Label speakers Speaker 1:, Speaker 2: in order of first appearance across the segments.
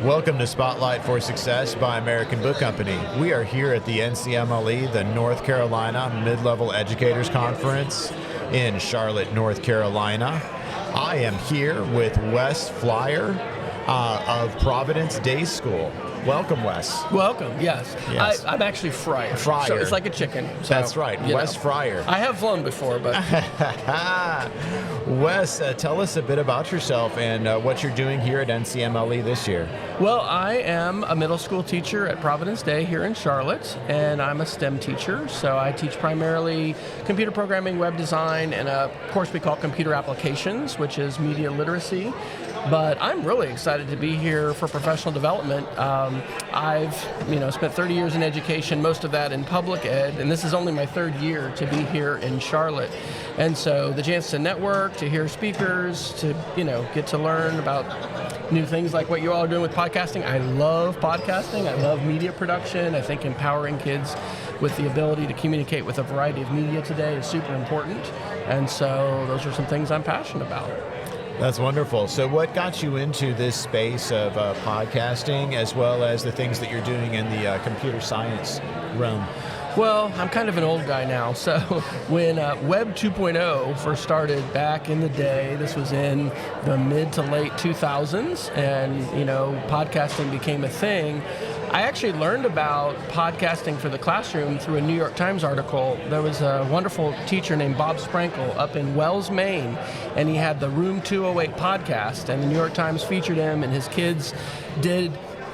Speaker 1: Welcome to Spotlight for Success by American Book Company. We are here at the NCMLE, the North Carolina Mid-Level Educators Conference in Charlotte, North Carolina. I am here with Wesley Fryer of Providence Day School. Welcome, Wes.
Speaker 2: Welcome, yes. I'm actually Fryer.
Speaker 1: Fryer.
Speaker 2: So it's like a chicken. So,
Speaker 1: that's right, Wesley Fryer.
Speaker 2: I have flown before, but...
Speaker 1: Wes, tell us a bit about yourself and what you're doing here at NCMLE this year.
Speaker 2: Well, I am a middle school teacher at Providence Day here in Charlotte, and I'm a STEM teacher. So I teach primarily computer programming, web design, and a course we call computer applications, which is media literacy. But I'm really excited to be here for professional development. I've spent 30 years in education, most of that in public ed, and this is only my third year to be here in Charlotte. And so the chance to network, to hear speakers, to get to learn about new things like what you all are doing with podcasting. I love podcasting. I love media production. I think empowering kids with the ability to communicate with a variety of media today is super important. And so those are some things I'm passionate about.
Speaker 1: That's wonderful. So what got you into this space of podcasting as well as the things that you're doing in the computer science realm?
Speaker 2: Well, I'm kind of an old guy now, so when Web 2.0 first started back in the day, this was in the mid to late 2000s, and podcasting became a thing. I actually learned about podcasting for the classroom through a New York Times article. There was a wonderful teacher named Bob Sprankle up in Wells, Maine, and he had the Room 208 podcast, and the New York Times featured him, and his kids did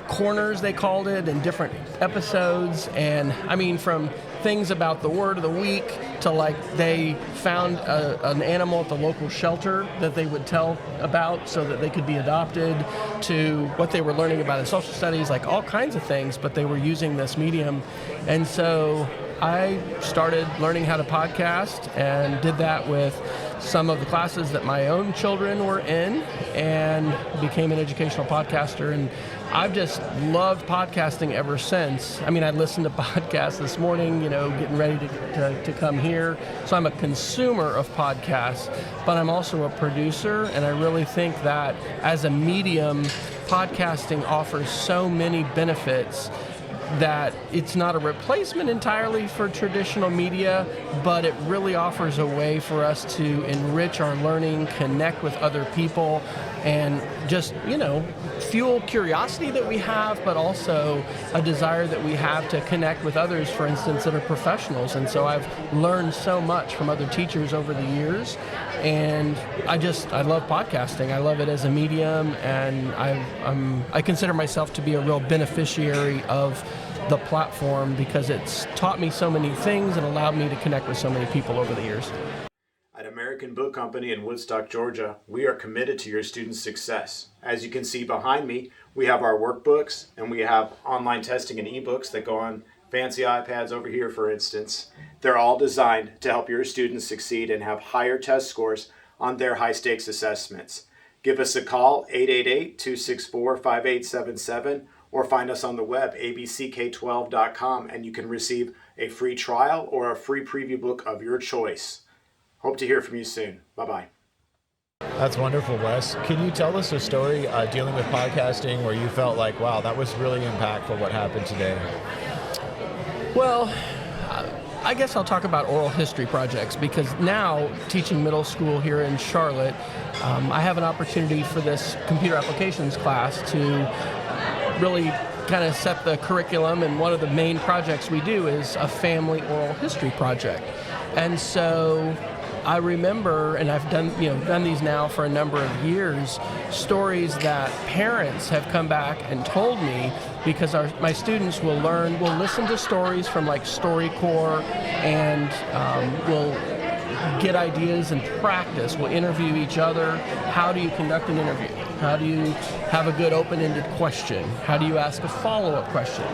Speaker 2: corners, they called it, and different episodes, and from things about the word of the week to they found an animal at the local shelter that they would tell about so that they could be adopted, to what they were learning about in social studies, all kinds of things, but they were using this medium. And so I started learning how to podcast and did that with some of the classes that my own children were in and became an educational podcaster. And I've just loved podcasting ever since. I listened to podcasts this morning, getting ready to come here. So I'm a consumer of podcasts, but I'm also a producer. And I really think that as a medium, podcasting offers so many benefits that it's not a replacement entirely for traditional media, but it really offers a way for us to enrich our learning, connect with other people, and just, fuel curiosity that we have, but also a desire that we have to connect with others, for instance, that are professionals. And so I've learned so much from other teachers over the years, and I love podcasting. I love it as a medium, and I consider myself to be a real beneficiary of the platform because it's taught me so many things and allowed me to connect with so many people over the years.
Speaker 1: At American Book Company in Woodstock, Georgia, we are committed to your students' success. As you can see behind me, we have our workbooks and we have online testing and ebooks that go on fancy iPads over here, for instance. They're all designed to help your students succeed and have higher test scores on their high-stakes assessments. Give us a call, 888-264-5877, or find us on the web, abck12.com, and you can receive a free trial or a free preview book of your choice. Hope to hear from you soon. Bye-bye. That's wonderful, Wes. Can you tell us a story dealing with podcasting where you felt like, wow, that was really impactful what happened today?
Speaker 2: Well, I guess I'll talk about oral history projects because now teaching middle school here in Charlotte, I have an opportunity for this computer applications class to really kind of set the curriculum, and one of the main projects we do is a family oral history project. And so I remember, and I've done these now for a number of years, stories that parents have come back and told me because my students will listen to stories from StoryCorps and will get ideas and practice. We'll interview each other. How do you conduct an interview? How do you have a good open-ended question? How do you ask a follow-up question?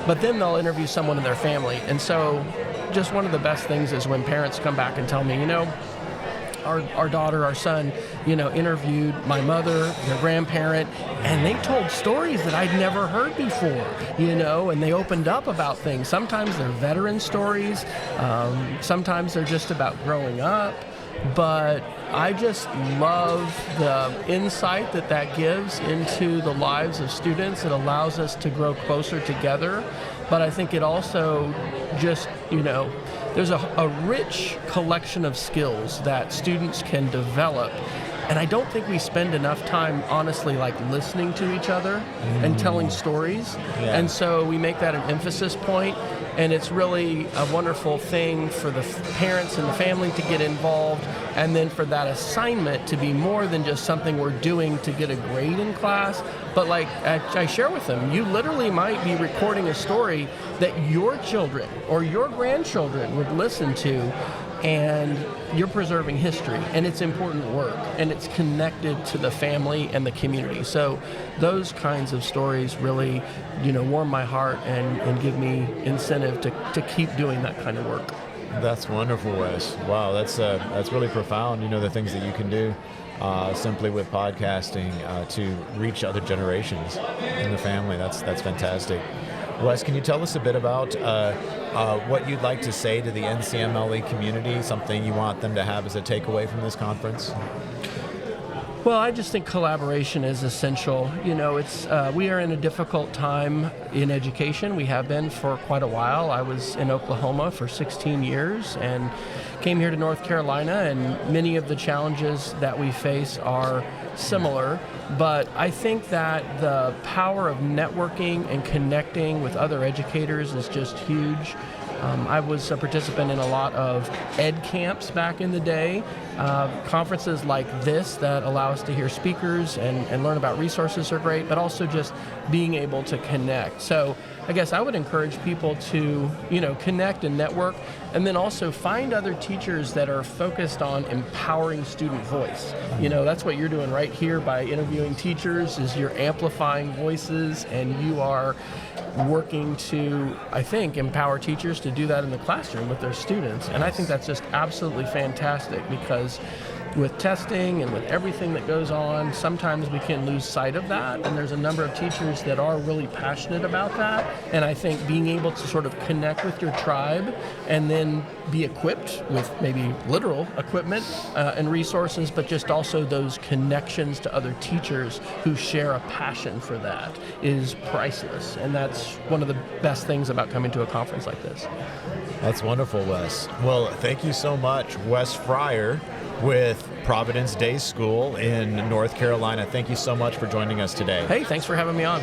Speaker 2: But then they'll interview someone in their family. And so just one of the best things is when parents come back and tell me, our daughter, our son, interviewed my mother, their grandparent, and they told stories that I'd never heard before, and they opened up about things. Sometimes they're veteran stories. Sometimes they're just about growing up. but I just love the insight that gives into the lives of students. It allows us to grow closer together, but I think it also just, there's a rich collection of skills that students can develop. And I don't think we spend enough time, honestly, like listening to each other and telling stories.
Speaker 3: Yeah.
Speaker 2: And so we make that an emphasis point, and it's really a wonderful thing for the parents and the family to get involved, and then for that assignment to be more than just something we're doing to get a grade in class. But like I share with them, you literally might be recording a story that your children or your grandchildren would listen to, and you're preserving history, and it's important work, and it's connected to the family and the community. So those kinds of stories really, warm my heart and give me incentive to keep doing that kind of work.
Speaker 3: That's wonderful, Wes. Wow, that's really profound. The things that you can do simply with podcasting to reach other generations in the family. That's fantastic. Wes, can you tell us a bit about what you'd like to say to the NCMLE community, something you want them to have as a takeaway from this conference?
Speaker 2: Well, I just think collaboration is essential. We are in a difficult time in education. We have been for quite a while. I was in Oklahoma for 16 years and came here to North Carolina, and many of the challenges that we face are similar. But I think that the power of networking and connecting with other educators is just huge. I was a participant in a lot of ed camps back in the day, conferences like this that allow us to hear speakers and learn about resources are great, but also just being able to connect. So I guess I would encourage people to, connect and network, and then also find other teachers that are focused on empowering student voice. That's what you're doing right here by interviewing teachers, is you're amplifying voices, and you are working to, I think, empower teachers to do that in the classroom with their students. And I think that's just absolutely fantastic, because with testing and with everything that goes on, sometimes we can lose sight of that, and there's a number of teachers that are really passionate about that. And I think being able to sort of connect with your tribe and then be equipped with maybe literal equipment and resources, but just also those connections to other teachers who share a passion for that is priceless. And that's one of the best things about coming to a conference like this.
Speaker 3: That's wonderful, Wes. Well, thank you so much, Wes Fryer with Providence Day School in North Carolina. Thank you so much for joining us today.
Speaker 2: Hey, thanks for having me on.